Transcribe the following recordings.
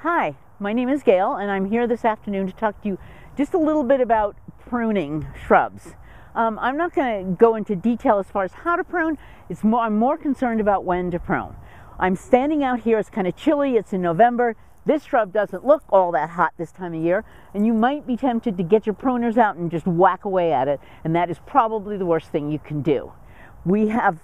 Hi, my name is Gail, and I'm here this afternoon to talk to you just a little bit about pruning shrubs. I'm not going to go into detail as far as how to prune. I'm more concerned about when to prune. I'm standing out here. It's kind of chilly. It's in November. This shrub doesn't look all that hot this time of year, and you might be tempted to get your pruners out and just whack away at it, and that is probably the worst thing you can do. We have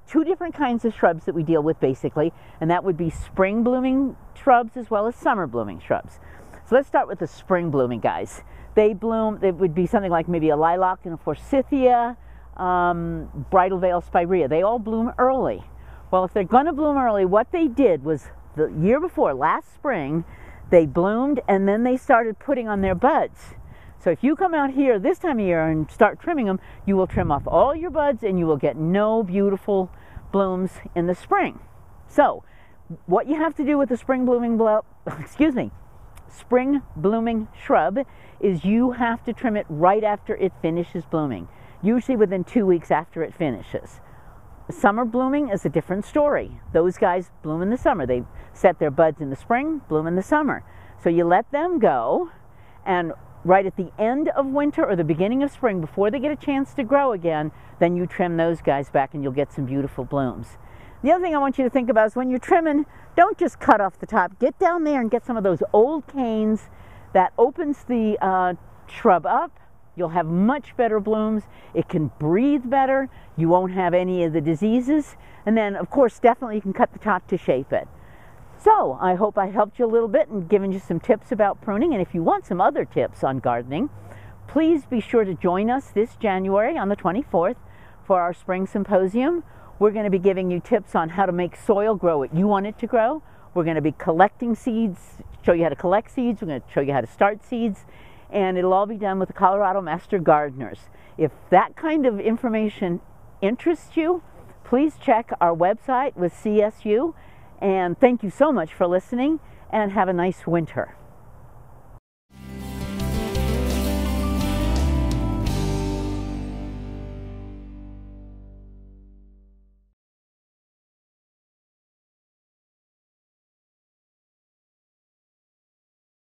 two different kinds of shrubs that we deal with basically, and that would be spring blooming shrubs as well as summer blooming shrubs. So let's start with the spring blooming guys. They bloom, it would be something like maybe a lilac and a forsythia, bridal veil spirea. They all bloom early. Well, if they're going to bloom early, what they did was the year before, last spring, they bloomed and then they started putting on their buds. So if you come out here this time of year and start trimming them, you will trim off all your buds and you will get no beautiful blooms in the spring. So what you have to do with the spring blooming shrub is you have to trim it right after it finishes blooming, usually within 2 weeks after it finishes. Summer blooming is a different story. Those guys bloom in the summer. They set their buds in the spring, bloom in the summer. So you let them go, and right at the end of winter or the beginning of spring, before they get a chance to grow again, then you trim those guys back and you'll get some beautiful blooms. The other thing I want you to think about is when you're trimming, don't just cut off the top. Get down there and get some of those old canes. That opens the shrub up. You'll have much better blooms. It can breathe better. You won't have any of the diseases. And then, of course, definitely you can cut the top to shape it. So I hope I helped you a little bit and given you some tips about pruning. And if you want some other tips on gardening, please be sure to join us this January on the 24th for our spring symposium. We're going to be giving you tips on how to make soil grow what you want it to grow. We're going to be collecting seeds, show you how to collect seeds. We're going to show you how to start seeds. And it'll all be done with the Colorado Master Gardeners. If that kind of information interests you, please check our website with CSU. And thank you so much for listening, and have a nice winter.